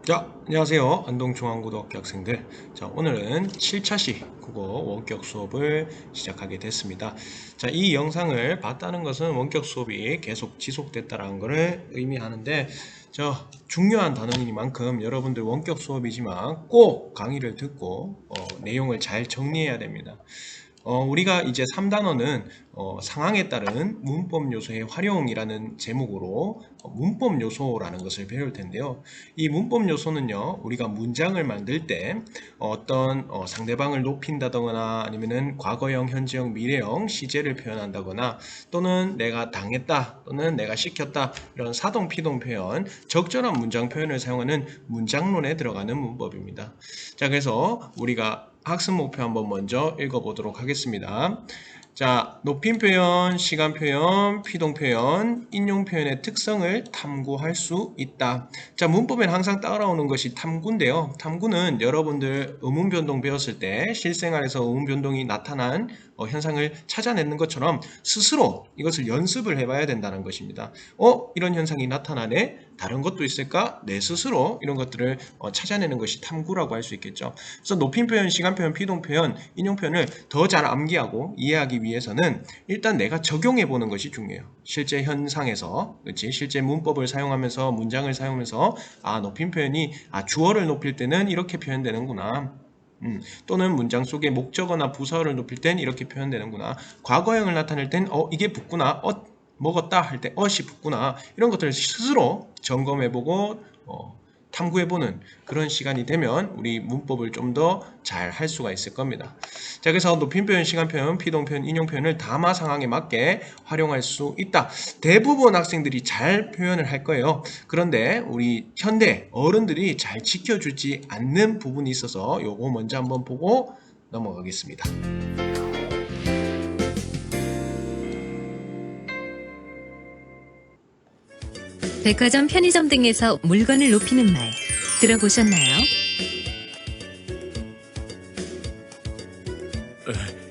자, 안녕하세요. 안동중앙고등학교 학생들. 자, 오늘은 7차시 국어 원격 수업을 시작하게 됐습니다. 자, 이 영상을 봤다는 것은 원격 수업이 계속 지속됐다는 것을 의미하는데, 중요한 단원이니만큼 여러분들 원격 수업이지만 꼭 강의를 듣고 내용을 잘 정리해야 됩니다. 우리가 이제 3단원은 상황에 따른 문법 요소의 활용이라는 제목으로 문법 요소라는 것을 배울 텐데요. 이 문법 요소는요, 우리가 문장을 만들 때 어떤 상대방을 높인다거나 아니면은 과거형, 현재형, 미래형 시제를 표현한다거나 또는 내가 당했다 또는 내가 시켰다 이런 사동, 피동 표현, 적절한 문장 표현을 사용하는 문장론에 들어가는 문법입니다. 자, 그래서 우리가 학습 목표 한번 먼저 읽어보도록 하겠습니다. 자, 높임 표현, 시간 표현, 피동 표현, 인용 표현의 특성을 탐구할 수 있다. 자, 문법에는 항상 따라오는 것이 탐구인데요. 탐구는 여러분들 의문 변동 배웠을 때 실생활에서 의문 변동이 나타난 현상을 찾아내는 것처럼 스스로 이것을 연습을 해봐야 된다는 것입니다. 이런 현상이 나타나네? 다른 것도 있을까? 내 스스로 이런 것들을 찾아내는 것이 탐구라고 할 수 있겠죠. 그래서 높임 표현, 시간 표현, 피동 표현, 인용 표현을 더 잘 암기하고 이해하기 위해서는 일단 내가 적용해 보는 것이 중요해요. 실제 현상에서, 그렇지? 실제 문법을 사용하면서 문장을 사용하면서 높임 표현이 주어를 높일 때는 이렇게 표현되는구나. 또는 문장 속에 목적어나 부사어를 높일 땐 이렇게 표현되는구나. 과거형을 나타낼 땐 이게 붙구나. 먹었다 할 때 엇이 붙구나. 이런 것들을 스스로 점검해보고 탐구해보는 그런 시간이 되면 우리 문법을 좀 더 잘 할 수가 있을 겁니다. 자, 그래서 높임 표현, 시간 표현, 피동 표현, 인용 표현을 담화 상황에 맞게 활용할 수 있다. 대부분 학생들이 잘 표현을 할 거예요. 그런데 우리 현대 어른들이 잘 지켜주지 않는 부분이 있어서 요거 먼저 한번 보고 넘어가겠습니다. 백화점, 편의점 등에서 물건을 높이는 말 들어보셨나요?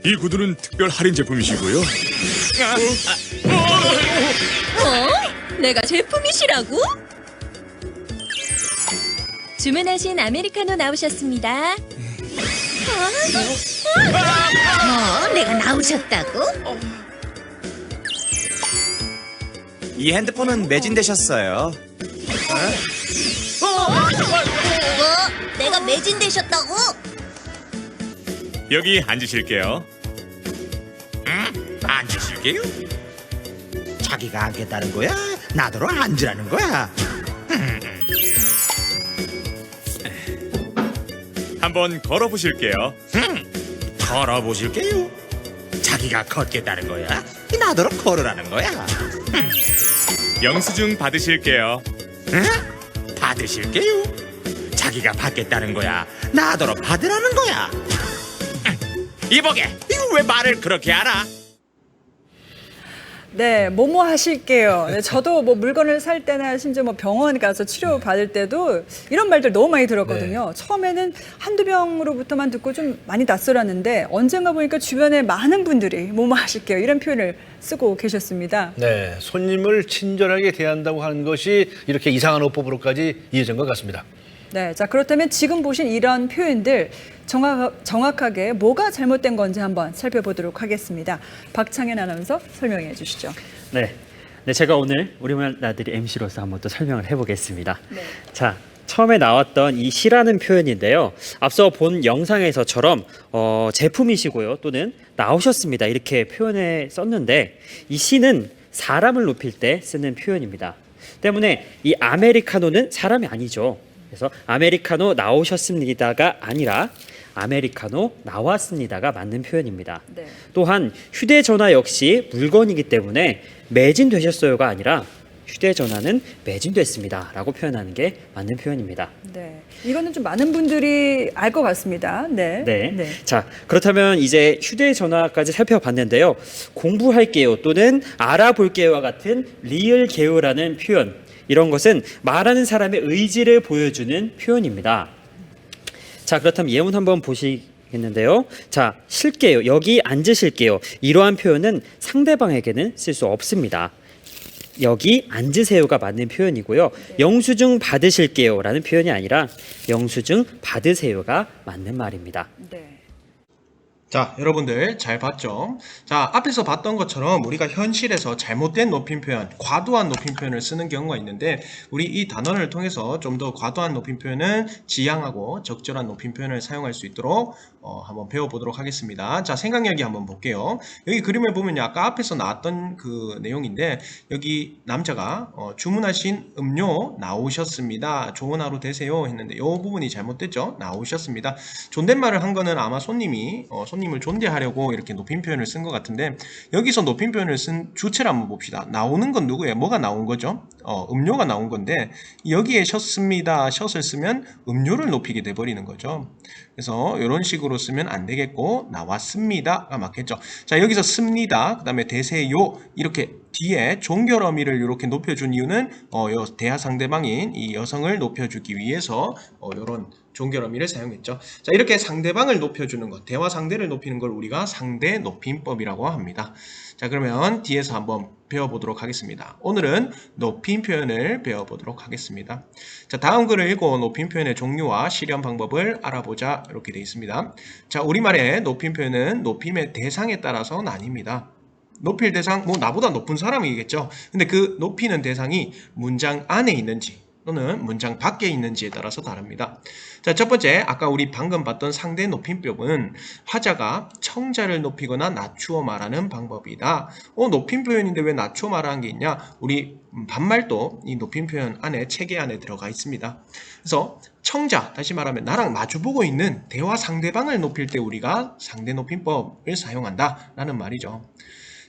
이 구두는 특별 할인 제품이시고요. 내가 제품이시라고? 주문하신 아메리카노 나오셨습니다. 내가 나오셨다고? 이 핸드폰은 매진되셨어요. 내가 매진되셨다고? 여기 앉으실게요. 앉으실게요. 자기가 앉겠다는 거야? 나더러 앉으라는 거야? 한번 걸어보실게요. 걸어보실게요. 자기가 걷겠다는 거야? 나더러 걸으라는 거야? 영수증 받으실게요. 받으실게요. 자기가 받겠다는 거야? 나더러 받으라는 거야? 이보게, 이거 왜 말을 그렇게 하나? 네, 뭐뭐 하실게요. 네, 저도 뭐 물건을 살 때나 심지어 뭐 병원 가서 치료 받을 때도 이런 말들 너무 많이 들었거든요. 처음에는 한두 명으로부터만 듣고 좀 많이 낯설었는데 언젠가 보니까 주변에 많은 분들이 뭐뭐 하실게요. 이런 표현을 쓰고 계셨습니다. 네, 손님을 친절하게 대한다고 하는 것이 이렇게 이상한 어법으로까지 이어진 것 같습니다. 네, 자 그렇다면 지금 보신 이런 표현들 정확하게 뭐가 잘못된 건지 한번 살펴보도록 하겠습니다. 박창현 아나운서 설명해 주시죠. 네, 제가 오늘 우리말 나들이 MC로서 한번 또 설명을 해보겠습니다. 네. 자, 처음에 나왔던 이 시라는 표현인데요. 앞서 본 영상에서처럼 제품이시고요 또는 나오셨습니다 이렇게 표현에 썼는데 이 시는 사람을 높일 때 쓰는 표현입니다. 때문에 이 아메리카노는 사람이 아니죠. 그래서 아메리카노 나오셨습니다가 아니라 아메리카노 나왔습니다가 맞는 표현입니다. 네. 또한 휴대전화 역시 물건이기 때문에 매진되셨어요가 아니라 휴대전화는 매진됐습니다 라고 표현하는 게 맞는 표현입니다. 네, 이거는 좀 많은 분들이 알 것 같습니다. 네. 네. 자, 그렇다면 이제 휴대전화까지 살펴봤는데요. 공부할게요 또는 알아볼게요와 같은 리을 게요라는 표현, 이런 것은 말하는 사람의 의지를 보여주는 표현입니다. 자, 그렇다면 예문 한번 보시겠는데요. 자, 쉴게요. 여기 앉으실게요. 이러한 표현은 상대방에게는 쓸 수 없습니다. 여기 앉으세요가 맞는 표현이고요. 영수증 받으실게요라는 표현이 아니라 영수증 받으세요가 맞는 말입니다. 네. 자, 여러분들 잘 봤죠? 자, 앞에서 봤던 것처럼 우리가 현실에서 잘못된 높임 표현, 과도한 높임 표현을 쓰는 경우가 있는데 우리 이 단원을 통해서 좀 더 과도한 높임 표현은 지양하고 적절한 높임 표현을 사용할 수 있도록 한번 배워보도록 하겠습니다. 자, 생각력이 한번 볼게요. 여기 그림을 보면요. 아까 앞에서 나왔던 그 내용인데 여기 남자가 주문하신 음료 나오셨습니다. 좋은 하루 되세요 했는데 이 부분이 잘못됐죠? 나오셨습니다. 존댓말을 한 거는 아마 손님이 손님을 존대하려고 이렇게 높임 표현을 쓴 것 같은데 여기서 높임 표현을 쓴 주체를 한번 봅시다. 나오는 건 누구예요? 뭐가 나온 거죠? 음료가 나온 건데 여기에 셨습니다. 셨을 쓰면 음료를 높이게 돼버리는 거죠. 그래서 이런 식으로 쓰면 안 되겠고 나왔습니다가 맞겠죠. 자, 여기서 씁니다. 그 다음에 되세요. 이렇게 뒤에 종결 어미를 이렇게 높여준 이유는 대하 상대방인 이 여성을 높여주기 위해서 이런 종결 어미를 사용했죠. 자, 이렇게 상대방을 높여주는 것, 대화 상대를 높이는 걸 우리가 상대 높임법이라고 합니다. 자, 그러면 뒤에서 한번 배워보도록 하겠습니다. 오늘은 높임 표현을 배워보도록 하겠습니다. 자, 다음 글을 읽고 높임 표현의 종류와 실현 방법을 알아보자 이렇게 되어 있습니다. 자, 우리말의 높임 표현은 높임의 대상에 따라서 나뉩니다. 높일 대상, 뭐 나보다 높은 사람이겠죠. 근데 그 높이는 대상이 문장 안에 있는지 또는 문장 밖에 있는지에 따라서 다릅니다. 자, 첫 번째, 아까 우리 방금 봤던 상대 높임법은 화자가 청자를 높이거나 낮추어 말하는 방법이다. 높임 표현인데 왜 낮추어 말하는 게 있냐? 우리 반말도 이 높임 표현 안에 체계 안에 들어가 있습니다. 그래서 청자, 다시 말하면 나랑 마주보고 있는 대화 상대방을 높일 때 우리가 상대 높임법을 사용한다라는 말이죠.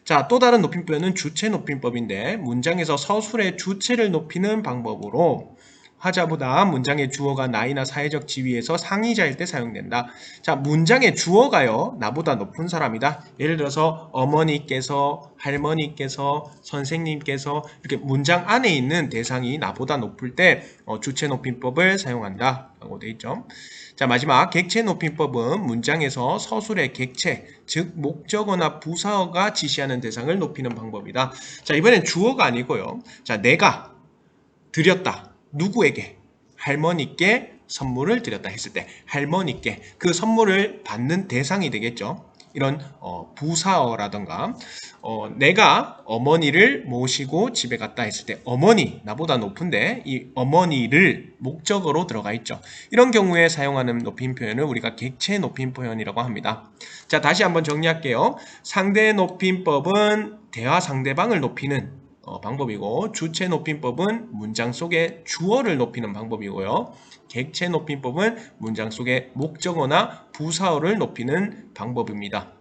자, 또 다른 높임 표현은 주체 높임법인데 문장에서 서술의 주체를 높이는 방법으로 화자보다 문장의 주어가 나이나 사회적 지위에서 상위자일 때 사용된다. 자, 문장의 주어가요, 나보다 높은 사람이다. 예를 들어서 어머니께서, 할머니께서, 선생님께서 이렇게 문장 안에 있는 대상이 나보다 높을 때 주체 높임법을 사용한다 라고 되어 있죠. 자, 마지막 객체 높임법은 문장에서 서술의 객체, 즉 목적어나 부사어가 지시하는 대상을 높이는 방법이다. 자, 이번엔 주어가 아니고요. 자, 내가 드렸다. 누구에게? 할머니께 선물을 드렸다 했을 때 할머니께 그 선물을 받는 대상이 되겠죠. 이런 부사어라던가 내가 어머니를 모시고 집에 갔다 했을 때 어머니, 나보다 높은데 이 어머니를 목적어로 들어가 있죠. 이런 경우에 사용하는 높임 표현을 우리가 객체 높임 표현이라고 합니다. 자, 다시 한번 정리할게요. 상대 높임법은 대화 상대방을 높이는 방법이고 주체 높임법은 문장 속의 주어를 높이는 방법이고요. 객체 높임법은 문장 속의 목적어나 부사어를 높이는 방법입니다.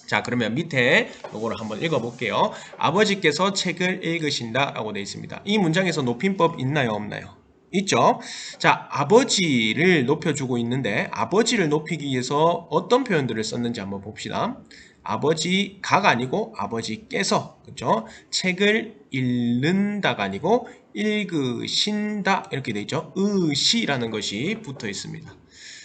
자, 그러면 밑에 이거를 한번 읽어볼게요. 아버지께서 책을 읽으신다 라고 되어 있습니다. 이 문장에서 높임법 있나요? 없나요? 있죠? 자, 아버지를 높여주고 있는데 아버지를 높이기 위해서 어떤 표현들을 썼는지 한번 봅시다. 아버지가가 아니고 아버지께서, 그렇죠? 책을 읽는다가 아니고 읽으신다 이렇게 되어 있죠. 의시라는 것이 붙어 있습니다.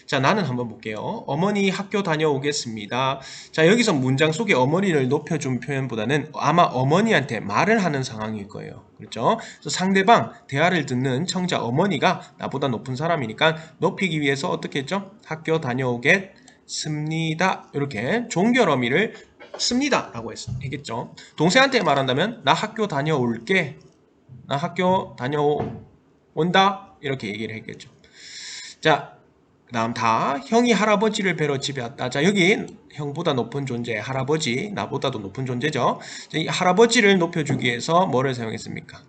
자, 나는 한번 볼게요. 어머니 학교 다녀오겠습니다. 자, 여기서 문장 속에 어머니를 높여준 표현보다는 아마 어머니한테 말을 하는 상황일 거예요. 그렇죠? 그래서 상대방 대화를 듣는 청자 어머니가 나보다 높은 사람이니까 높이기 위해서 어떻게 했죠? 학교 다녀오겠습니다. 이렇게 종결 어미를 씁니다 라고 했겠죠. 동생한테 말한다면 나 학교 다녀올게, 나 학교 다녀온다 이렇게 얘기를 했겠죠. 자, 그 다음 다 형이 할아버지를 뵈러 집에 왔다. 자, 여기 형보다 높은 존재 할아버지, 나보다도 높은 존재죠. 자, 이 할아버지를 높여주기 위해서 뭐를 사용했습니까?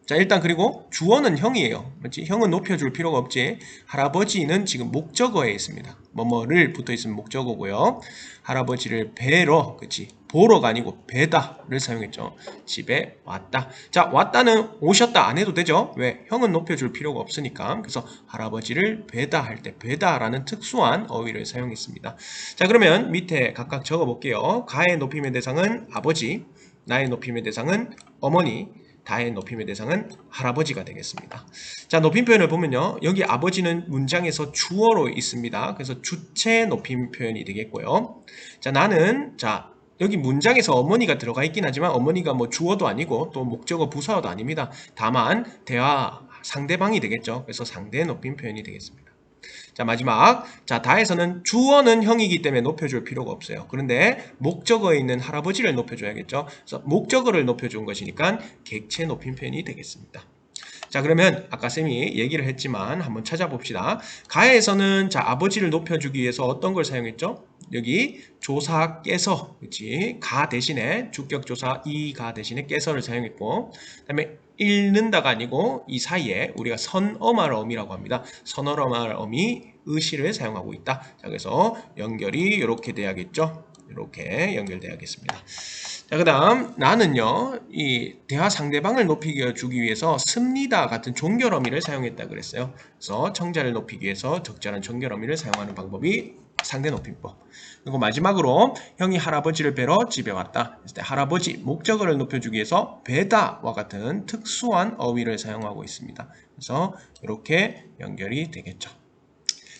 자, 일단 그리고 주어는 형이에요. 그렇지? 형은 높여줄 필요가 없지. 할아버지는 지금 목적어에 있습니다. 뭐뭐를 붙어있으면 목적어고요. 할아버지를 뵈러, 그치? 보러가 아니고 뵈다를 사용했죠. 집에 왔다. 자, 왔다는 오셨다 안 해도 되죠? 왜? 형은 높여줄 필요가 없으니까. 그래서 할아버지를 뵈다 할 때 뵈다라는 특수한 어휘를 사용했습니다. 자, 그러면 밑에 각각 적어볼게요. 가의 높임의 대상은 아버지, 나의 높임의 대상은 어머니, 다의 높임의 대상은 할아버지가 되겠습니다. 자, 높임 표현을 보면요. 여기 아버지는 문장에서 주어로 있습니다. 그래서 주체 높임 표현이 되겠고요. 자, 나는, 자, 여기 문장에서 어머니가 들어가 있긴 하지만 어머니가 뭐 주어도 아니고 또 목적어 부사어도 아닙니다. 다만 대화 상대방이 되겠죠. 그래서 상대 높임 표현이 되겠습니다. 자, 마지막. 자, 다에서는 주어는 형이기 때문에 높여줄 필요가 없어요. 그런데 목적어에 있는 할아버지를 높여줘야겠죠. 그래서 목적어를 높여준 것이니까 객체 높임 표현이 되겠습니다. 자, 그러면 아까 쌤이 얘기를 했지만 한번 찾아봅시다. 가에서는 자, 아버지를 높여주기 위해서 어떤 걸 사용했죠? 여기 조사께서, 그렇지? 가 대신에 주격조사 이가 대신에 깨서를 사용했고, 그다음에 읽는다가 아니고 이 사이에 우리가 선어말 어미라고 합니다. 선어말 어미 의시를 사용하고 있다. 자, 그래서 연결이 이렇게 돼야겠죠? 이렇게 연결돼야겠습니다. 자, 그 다음 나는요 이 대화 상대방을 높이게 주기 위해서 씁니다 같은 종결 어미를 사용했다 그랬어요. 그래서 청자를 높이기 위해서 적절한 종결 어미를 사용하는 방법이 상대 높임법. 그리고 마지막으로 형이 할아버지를 뵈러 집에 왔다 했을 때 할아버지 목적어를 높여주기 위해서 뵈다와 같은 특수한 어휘를 사용하고 있습니다. 그래서 이렇게 연결이 되겠죠.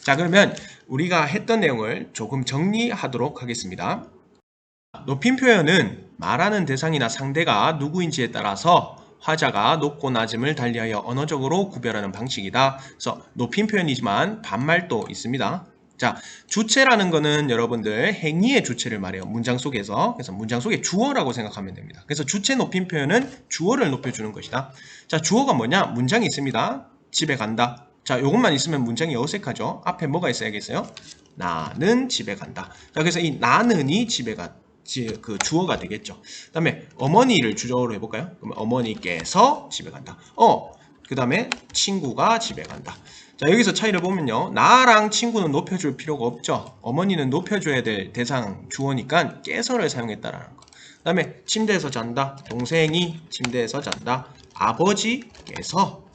자, 그러면 우리가 했던 내용을 조금 정리하도록 하겠습니다. 높임 표현은 말하는 대상이나 상대가 누구인지에 따라서 화자가 높고 낮음을 달리하여 언어적으로 구별하는 방식이다. 그래서 높임 표현이지만 반말도 있습니다. 자, 주체라는 거는 여러분들 행위의 주체를 말해요. 문장 속에서. 그래서 문장 속에 주어라고 생각하면 됩니다. 그래서 주체 높임 표현은 주어를 높여주는 것이다. 자, 주어가 뭐냐? 문장이 있습니다. 집에 간다. 자, 요것만 있으면 문장이 어색하죠. 앞에 뭐가 있어야겠어요? 나는 집에 간다. 자, 그래서 이 나는이 집에 그 주어가 되겠죠. 그 다음에 어머니를 주어로 해볼까요? 그러면 어머니께서 집에 간다. 그 다음에 친구가 집에 간다. 자, 여기서 차이를 보면요. 나랑 친구는 높여줄 필요가 없죠. 어머니는 높여줘야 될 대상 주어니까 깨서를 사용했다라는 거. 그 다음에 침대에서 잔다. 동생이 침대에서 잔다. 아버지께서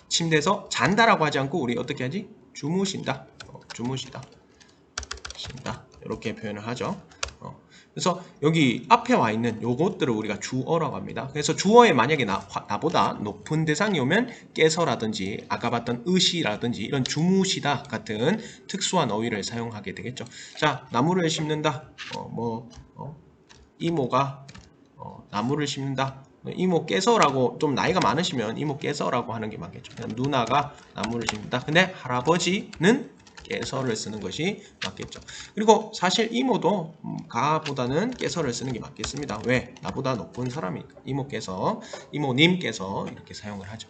침대에서 잔다라고 하지 않고 우리 어떻게 하지? 주무신다. 주무시다. 쉰다. 이렇게 표현을 하죠. 그래서 여기 앞에 와 있는 요것들을 우리가 주어라고 합니다. 그래서 주어에 만약에 나보다 높은 대상이 오면 깨서라든지 아까 봤던 의시라든지 이런 주무시다 같은 특수한 어휘를 사용하게 되겠죠. 자, 나무를 심는다. 이모가 나무를 심는다. 이모 깨서라고 좀 나이가 많으시면 이모 깨서라고 하는 게 맞겠죠. 누나가 나무를 심는다. 근데 할아버지는 깨서를 쓰는 것이 맞겠죠. 그리고 사실 이모도 가보다는 깨서를 쓰는 게 맞겠습니다. 왜? 나보다 높은 사람이니까. 이모께서, 이모님께서 이렇게 사용을 하죠.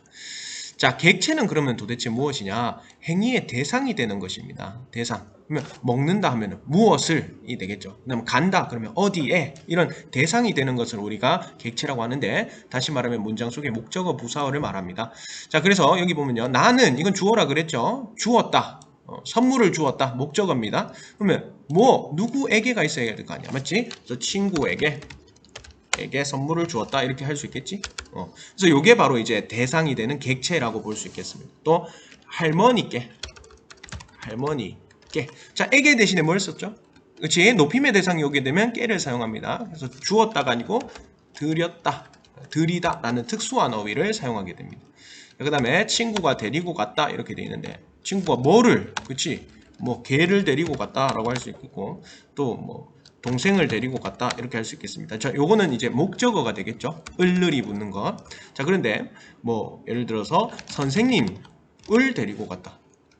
자, 객체는 그러면 도대체 무엇이냐? 행위의 대상이 되는 것입니다. 대상. 그러면 먹는다 하면 무엇을이 되겠죠. 그다음에 간다 그러면 어디에 이런 대상이 되는 것을 우리가 객체라고 하는데 다시 말하면 문장 속에 목적어 부사어를 말합니다. 자, 그래서 여기 보면요. 나는 이건 주어라 그랬죠. 주었다. 선물을 주었다. 목적어입니다. 그러면 누구에게가 있어야 될 거 아니야. 맞지? 그래서 친구에게 선물을 주었다. 이렇게 할 수 있겠지? 그래서 이게 바로 이제 대상이 되는 객체라고 볼 수 있겠습니다. 또 할머니께. 자, 에게 대신에 뭘 썼죠? 그렇지? 높임의 대상이 오게 되면 깨를 사용합니다. 그래서 주었다가 아니고 드렸다. 드리다 라는 특수한 어휘를 사용하게 됩니다. 그 다음에 친구가 데리고 갔다 이렇게 돼 있는데 친구가 뭐를, 그치? 개를 데리고 갔다 라고 할 수 있고 또 동생을 데리고 갔다 이렇게 할 수 있겠습니다. 자, 요거는 이제 목적어가 되겠죠. 을을이 붙는 것. 자, 그런데 예를 들어서 선생님을 데리고 갔다.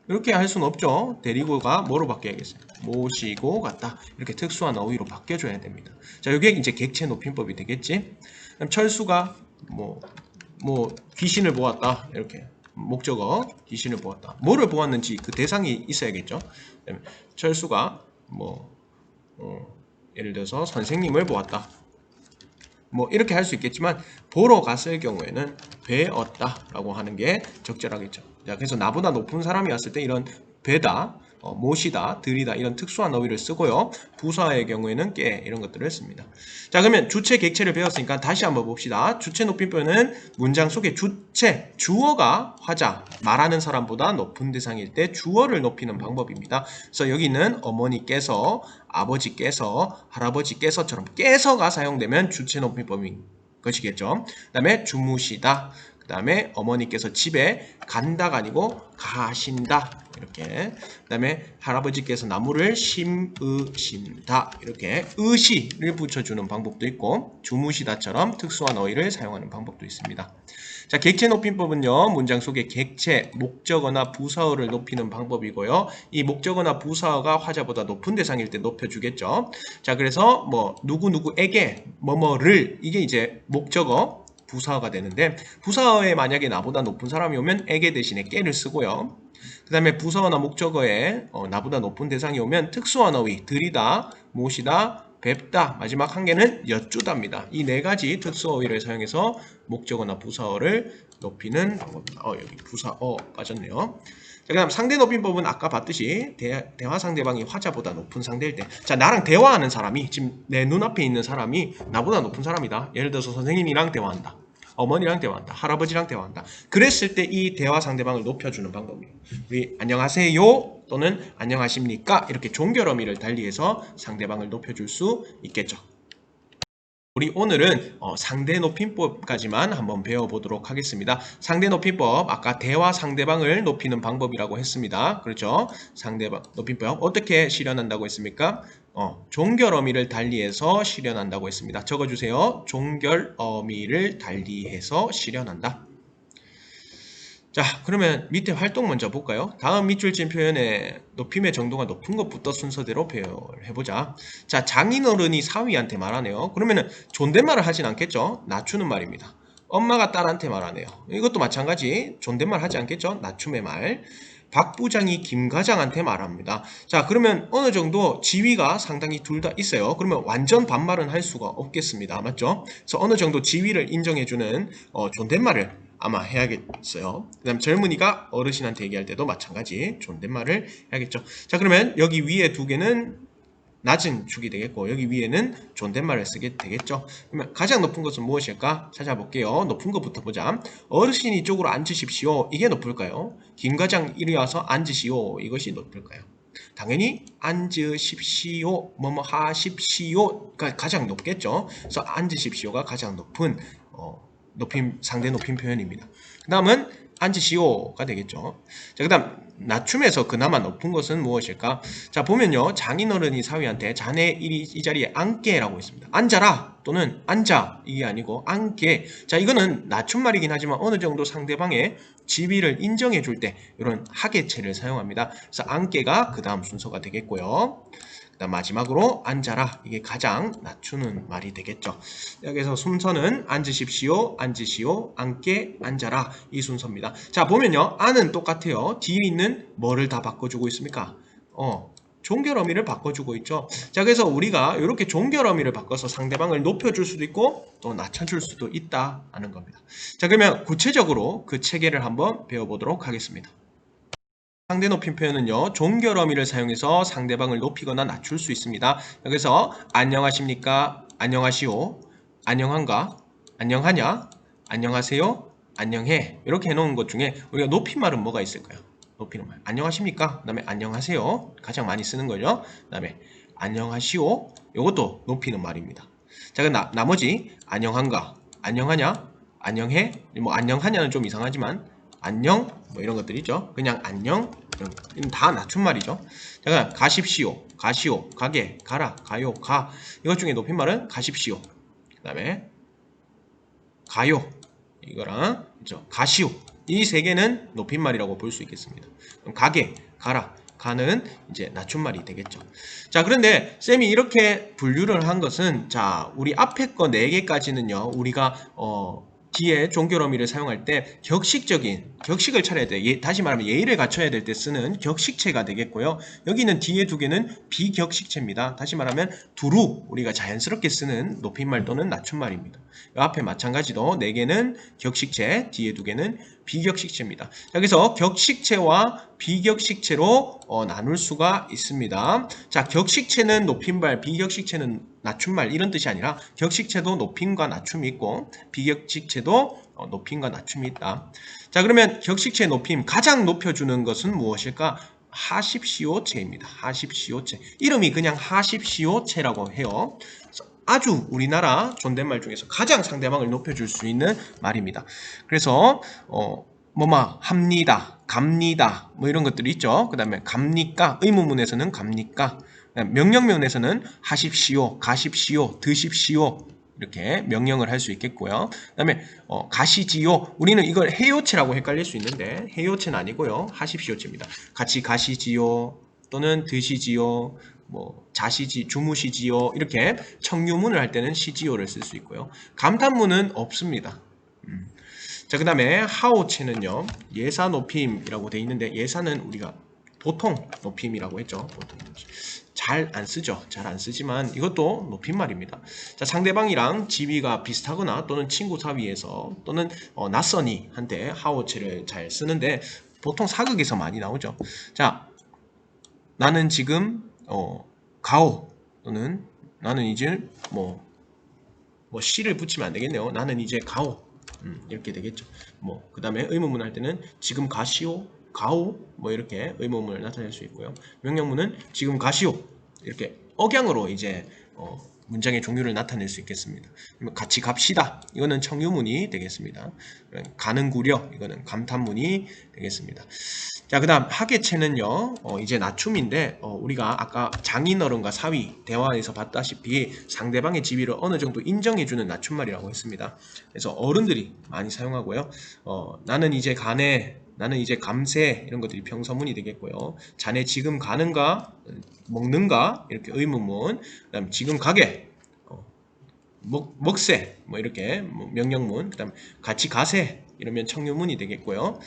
이렇게 할 수는 없죠. 데리고가 뭐로 바뀌어야겠어요? 모시고 갔다. 이렇게 특수한 어휘로 바뀌어줘야 됩니다. 자, 이게 이제 객체 높임법이 되겠지. 그럼 철수가 귀신을 보았다. 이렇게 목적어 귀신을 보았다. 뭐를 보았는지 그 대상이 있어야겠죠. 철수가 예를 들어서 선생님을 보았다. 이렇게 할 수 있겠지만 보러 갔을 경우에는 뵈었다라고 하는 게 적절하겠죠. 자, 그래서 나보다 높은 사람이 왔을 때 이런 뵈다, 모시다, 드리다 이런 특수한 어휘를 쓰고요. 부사의 경우에는 깨 이런 것들을 씁니다. 자, 그러면 주체, 객체를 배웠으니까 다시 한번 봅시다. 주체 높임표는 문장 속에 주체, 주어가 화자, 말하는 사람보다 높은 대상일 때 주어를 높이는 방법입니다. 그래서 여기는 어머니께서, 아버지께서, 할아버지께서처럼 깨서가 사용되면 주체 높임법인 것이겠죠. 그 다음에 주무시다, 그 그 다음에 어머니께서 집에 간다가 아니고 가신다. 이렇게. 그 다음에 할아버지께서 나무를 심으신다. 이렇게 의시를 붙여주는 방법도 있고 주무시다처럼 특수한 어휘를 사용하는 방법도 있습니다. 자, 객체 높임법은요, 문장 속에 객체, 목적어나 부사어를 높이는 방법이고요. 이 목적어나 부사어가 화자보다 높은 대상일 때 높여주겠죠. 자, 그래서 뭐 누구누구에게 뭐뭐를 이게 이제 목적어, 부사어가 되는데 부사어에 만약에 나보다 높은 사람이 오면 에게 대신에 깨를 쓰고요. 그 다음에 부사어나 목적어에 나보다 높은 대상이 오면 특수한 어휘, 들이다, 모시다, 뵙다, 마지막 한 개는 여쭈다입니다. 이 네 가지 특수 어휘를 사용해서 목적어나 부사어를 높이는 방법입니다. 여기 부사어 빠졌네요. 자, 그다음 상대 높임법은 아까 봤듯이 대화 상대방이 화자보다 높은 상대일 때, 자, 나랑 대화하는 사람이 지금 내 눈앞에 있는 사람이 나보다 높은 사람이다. 예를 들어서 선생님이랑 대화한다. 어머니랑 대화한다. 할아버지랑 대화한다. 그랬을 때 이 대화 상대방을 높여주는 방법이에요. 우리 안녕하세요 또는 안녕하십니까 이렇게 종결 어미를 달리해서 상대방을 높여줄 수 있겠죠. 우리 오늘은 상대 높임법까지만 한번 배워보도록 하겠습니다. 상대 높임법, 아까 대화 상대방을 높이는 방법이라고 했습니다. 그렇죠? 상대방 높임법 어떻게 실현한다고 했습니까? 종결 어미를 달리해서 실현한다고 했습니다. 적어주세요. 종결 어미를 달리해서 실현한다. 자, 그러면 밑에 활동 먼저 볼까요? 다음 밑줄진 표현의 높임의 정도가 높은 것부터 순서대로 배열을 해보자. 자, 장인어른이 사위한테 말하네요. 그러면은 존댓말을 하진 않겠죠? 낮추는 말입니다. 엄마가 딸한테 말하네요. 이것도 마찬가지 존댓말 하지 않겠죠? 낮춤의 말. 박 부장이 김 과장한테 말합니다. 자, 그러면 어느 정도 지위가 상당히 둘 다 있어요. 그러면 완전 반말은 할 수가 없겠습니다. 맞죠? 그래서 어느 정도 지위를 인정해주는 존댓말을 아마 해야겠어요. 그 다음 젊은이가 어르신한테 얘기할 때도 마찬가지 존댓말을 해야겠죠. 자, 그러면 여기 위에 두 개는 낮은 축이 되겠고 여기 위에는 존댓말을 쓰게 되겠죠. 그러면 가장 높은 것은 무엇일까? 찾아볼게요. 높은 것부터 보자. 어르신이 이쪽으로 앉으십시오. 이게 높을까요? 김 과장 이리 와서 앉으시오. 이것이 높을까요? 당연히 앉으십시오, 뭐뭐 하십시오가 가장 높겠죠. 그래서 앉으십시오가 가장 높은 상대 높임 표현입니다. 그 다음은 앉으시오가 되겠죠. 자, 그 다음 낮춤에서 그나마 높은 것은 무엇일까? 자, 보면요, 장인어른이 사위한테 자네 이 자리에 앉게라고 있습니다. 앉아라 또는 앉아 이게 아니고 앉게. 자, 이거는 낮춤말이긴 하지만 어느 정도 상대방의 지위를 인정해 줄 때 이런 하계체를 사용합니다. 그래서 앉게가 그 다음 순서가 되겠고요. 그다음 마지막으로 앉아라, 이게 가장 낮추는 말이 되겠죠. 여기서 순서는 앉으십시오, 앉으시오, 앉게, 앉아라 이 순서입니다. 자, 보면요, 안은 똑같아요. 뒤에 있는 뭐를 다 바꿔주고 있습니까? 종결 어미를 바꿔주고 있죠. 자, 그래서 우리가 이렇게 종결 어미를 바꿔서 상대방을 높여줄 수도 있고 또 낮춰줄 수도 있다는 겁니다. 자, 그러면 구체적으로 그 체계를 한번 배워보도록 하겠습니다. 상대 높임 표현은요, 종결 어미를 사용해서 상대방을 높이거나 낮출 수 있습니다. 여기서 안녕하십니까, 안녕하시오, 안녕한가, 안녕하냐, 안녕하세요, 안녕해 이렇게 해놓은 것 중에 우리가 높임말은 뭐가 있을까요? 높이는 말 안녕하십니까, 그 다음에 안녕하세요 가장 많이 쓰는 거죠. 그 다음에 안녕하시오, 이것도 높이는 말입니다. 자, 그럼 나머지 안녕한가, 안녕하냐, 안녕해, 뭐 안녕하냐는 좀 이상하지만 안녕 뭐 이런 것들 있죠. 그냥 안녕 이런 다 낮춤말이죠. 자, 그럼 가십시오, 가시오, 가게, 가라, 가요, 가. 이것 중에 높임말은 가십시오, 그 다음에 가요 이거랑 그렇죠? 가시오 이 세 개는 높임말이라고 볼 수 있겠습니다. 그럼 가게, 가라, 가는 이제 낮춤말이 되겠죠. 자, 그런데 쌤이 이렇게 분류를 한 것은 자, 우리 앞에 거 4개까지는요 우리가 뒤에 종결 어미를 사용할 때 격식을 차려야 돼. 다시 말하면 예의를 갖춰야 될 때 쓰는 격식체가 되겠고요. 여기는 뒤에 두 개는 비격식체입니다. 다시 말하면 두루 우리가 자연스럽게 쓰는 높임말 또는 낮춤말입니다. 앞에 마찬가지로 4개는 격식체, 뒤에 2개는 비격식체입니다. 자, 그래서 격식체와 비격식체로 나눌 수가 있습니다. 자, 격식체는 높임말, 비격식체는 낮춤말 이런 뜻이 아니라 격식체도 높임과 낮춤이 있고 비격식체도 높임과 낮춤이 있다. 자, 그러면 격식체 높임 가장 높여주는 것은 무엇일까? 하십시오체입니다. 하십시오체. 이름이 그냥 하십시오체라고 해요. 아주 우리나라 존댓말 중에서 가장 상대방을 높여줄 수 있는 말입니다. 그래서 뭐마 합니다, 갑니다, 뭐 이런 것들이 있죠. 그 다음에 갑니까? 의문문에서는 갑니까? 명령문에서는 하십시오, 가십시오, 드십시오 이렇게 명령을 할 수 있겠고요. 그 다음에 가시지요. 우리는 이걸 해요체라고 헷갈릴 수 있는데 해요체는 아니고요. 하십시오체입니다. 같이 가시지요 또는 드시지요, 뭐 자시지, 주무시지요 이렇게 청유문을 할 때는 시지요를 쓸 수 있고요. 감탄문은 없습니다. 자, 그 다음에 하오체는요, 예사 높임이라고 돼 있는데 예사는 우리가 보통 높임이라고 했죠. 보통 잘 안 쓰죠. 잘 안 쓰지만 이것도 높임말입니다. 자, 상대방이랑 지위가 비슷하거나 또는 친구 사이에서 또는 낯선이 한테 하오체를 잘 쓰는데 보통 사극에서 많이 나오죠. 자, 나는 지금 가오 또는 나는 이제 뭐 시를 붙이면 안 되겠네요. 나는 이제 가오 이렇게 되겠죠. 뭐 그 다음에 의문문 할 때는 지금 가시오, 가오 뭐 이렇게 의문문을 나타낼 수 있고요. 명령문은 지금 가시오 이렇게 억양으로 이제 문장의 종류를 나타낼 수 있겠습니다. 같이 갑시다 이거는 청유문이 되겠습니다. 가는구려 이거는 감탄문이 되겠습니다. 자, 그 다음 하계체는요 이제 낮춤인데 우리가 아까 장인어른과 사위 대화에서 봤다시피 상대방의 지위를 어느 정도 인정해주는 낮춤말이라고 했습니다. 그래서 어른들이 많이 사용하고요. 나는 이제 가네, 나는 이제 감세 이런 것들이 평서문이 되겠고요. 자네 지금 가는가, 먹는가 이렇게 의문문, 그다음 지금 가게, 먹세 뭐 이렇게 명령문, 그다음 같이 가세 이러면 청유문이 되겠고요.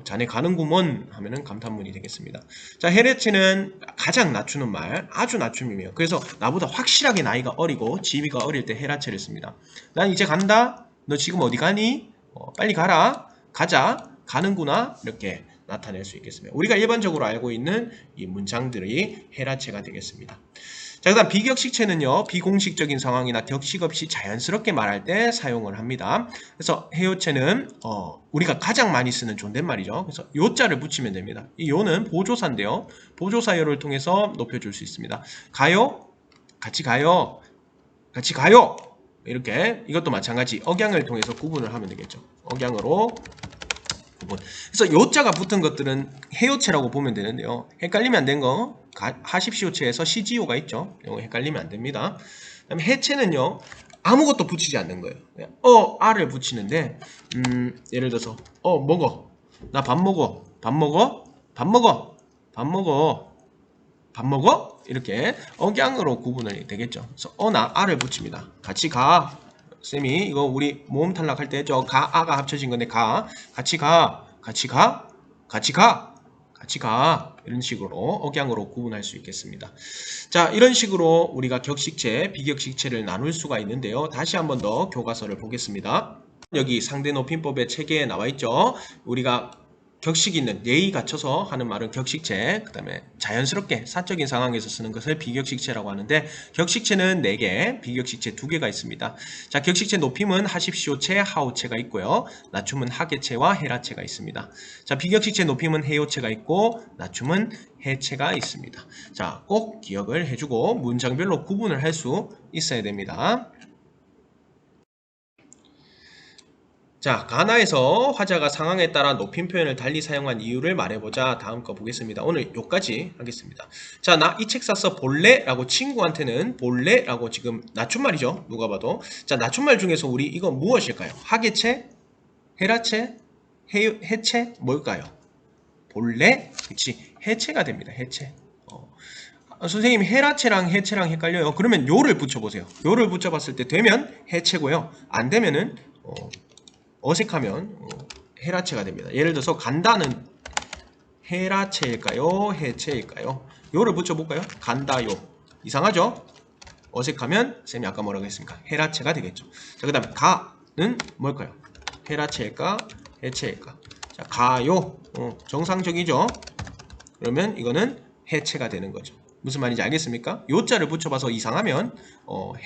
자네 가는구먼 하면은 감탄문이 되겠습니다. 자, 헤레체는 가장 낮추는 말, 아주 낮춤이에요. 그래서 나보다 확실하게 나이가 어리고 지위가 어릴 때 헤라체를 씁니다. 난 이제 간다. 너 지금 어디 가니? 빨리 가라. 가자. 가는구나. 이렇게 나타낼 수 있겠습니다. 우리가 일반적으로 알고 있는 이 문장들이 헤라체가 되겠습니다. 자, 그 다음 비격식체는요, 비공식적인 상황이나 격식 없이 자연스럽게 말할 때 사용을 합니다. 그래서 해요체는 우리가 가장 많이 쓰는 존댓말이죠. 그래서 요자를 붙이면 됩니다. 이 요는 보조사인데요. 보조사요를 통해서 높여줄 수 있습니다. 가요? 같이 가요. 같이 가요. 이렇게 이것도 마찬가지 억양을 통해서 구분을 하면 되겠죠. 억양으로 구분. 그래서 요자가 붙은 것들은 해요체라고 보면 되는데요. 헷갈리면 안 되는 거 하십시오체에서 시지요가 있죠. 이거 헷갈리면 안 됩니다. 그다음에 해체는요, 아무것도 붙이지 않는 거예요. 그냥 아를 붙이는데 예를 들어서 먹어. 나 밥 먹어. 밥 먹어. 밥 먹어. 밥 먹어. 밥 먹어. 이렇게 억양으로 구분이 되겠죠. 그래서 나 아를 붙입니다. 같이 가. 쌤이 이거 우리 모음 탈락할 때 저 가, 아가 합쳐진 건데 가. 같이 가. 같이 가. 같이 가. 같이 가. 이런 식으로 억양으로 구분할 수 있겠습니다. 자, 이런 식으로 우리가 격식체, 비격식체를 나눌 수가 있는데요. 다시 한번 더 교과서를 보겠습니다. 여기 상대 높임법의 체계에 나와 있죠. 우리가 격식 있는 예의 갖춰서 하는 말은 격식체, 그 다음에 자연스럽게 사적인 상황에서 쓰는 것을 비격식체라고 하는데 격식체는 4개, 비격식체 2개가 있습니다. 자, 격식체 높임은 하십시오체, 하오체가 있고요. 낮춤은 하계체와 헤라체가 있습니다. 자, 비격식체 높임은 해요체가 있고 낮춤은 해체가 있습니다. 자, 꼭 기억을 해주고 문장별로 구분을 할 수 있어야 됩니다. 자, 가나에서 화자가 상황에 따라 높임 표현을 달리 사용한 이유를 말해보자. 다음 거 보겠습니다. 오늘 요까지 하겠습니다. 자, 나 이 책 샀어 볼래? 라고 친구한테는 볼래? 라고 지금 낮춤말이죠. 누가 봐도. 자, 낮춤말 중에서 우리 이거 무엇일까요? 하계체? 헤라체? 해체? 뭘까요? 볼래? 그치, 해체가 됩니다. 해체. 선생님, 헤라체랑 해체랑 헷갈려요. 그러면 요를 붙여보세요. 요를 붙여봤을 때 되면 해체고요. 안 되면은 어색하면 헤라체가 됩니다. 예를 들어서 간다는 헤라체일까요? 해체일까요? 요를 붙여볼까요? 간다요. 이상하죠? 어색하면 쌤이 아까 뭐라고 했습니까? 헤라체가 되겠죠. 자, 그 다음에 가는 뭘까요? 헤라체일까? 해체일까? 자, 가요. 정상적이죠? 그러면 이거는 해체가 되는 거죠. 무슨 말인지 알겠습니까? 요자를 붙여봐서 이상하면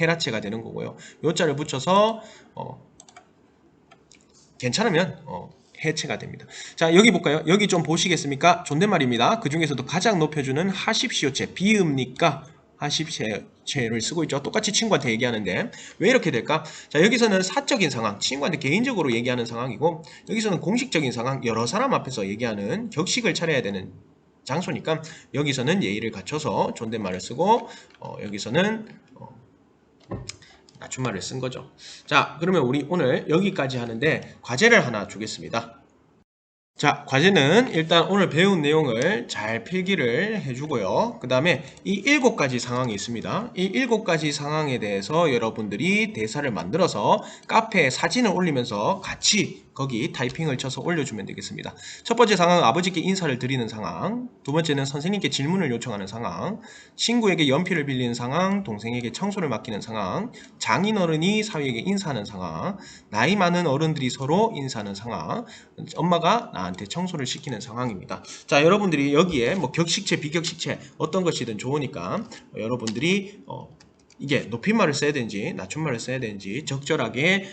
헤라체가 되는 거고요. 요자를 붙여서 괜찮으면 해체가 됩니다. 자, 여기 볼까요? 여기 좀 보시겠습니까? 존댓말입니다. 그 중에서도 가장 높여주는 하십시오체, 비읍니까? 하십시오를 쓰고 있죠. 똑같이 친구한테 얘기하는데 왜 이렇게 될까? 자, 여기서는 사적인 상황, 친구한테 개인적으로 얘기하는 상황이고, 여기서는 공식적인 상황, 여러 사람 앞에서 얘기하는 격식을 차려야 되는 장소니까 여기서는 예의를 갖춰서 존댓말을 쓰고, 여기서는 낮춤말을 쓴 거죠. 자, 그러면 우리 오늘 여기까지 하는데 과제를 하나 주겠습니다. 자, 과제는 일단 오늘 배운 내용을 잘 필기를 해주고요. 그 다음에 이 7가지 상황이 있습니다. 이 7가지 상황에 대해서 여러분들이 대사를 만들어서 카페에 사진을 올리면서 같이 거기 타이핑을 쳐서 올려주면 되겠습니다. 첫 번째 상황은 아버지께 인사를 드리는 상황, 두 번째는 선생님께 질문을 요청하는 상황, 친구에게 연필을 빌리는 상황, 동생에게 청소를 맡기는 상황, 장인어른이 사위에게 인사하는 상황, 나이 많은 어른들이 서로 인사하는 상황, 엄마가 나한테 청소를 시키는 상황입니다. 자, 여러분들이 여기에 뭐 격식체, 비격식체 어떤 것이든 좋으니까 여러분들이 이게 높임말을 써야 되는지 낮춤말을 써야 되는지 적절하게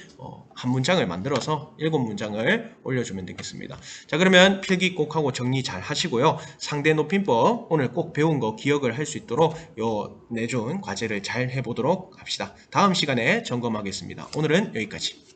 한 문장을 만들어서 7문장을 올려주면 되겠습니다. 자, 그러면 필기 꼭 하고 정리 잘 하시고요. 상대 높임법 오늘 꼭 배운 거 기억을 할 수 있도록 요 내준 과제를 잘 해보도록 합시다. 다음 시간에 점검하겠습니다. 오늘은 여기까지.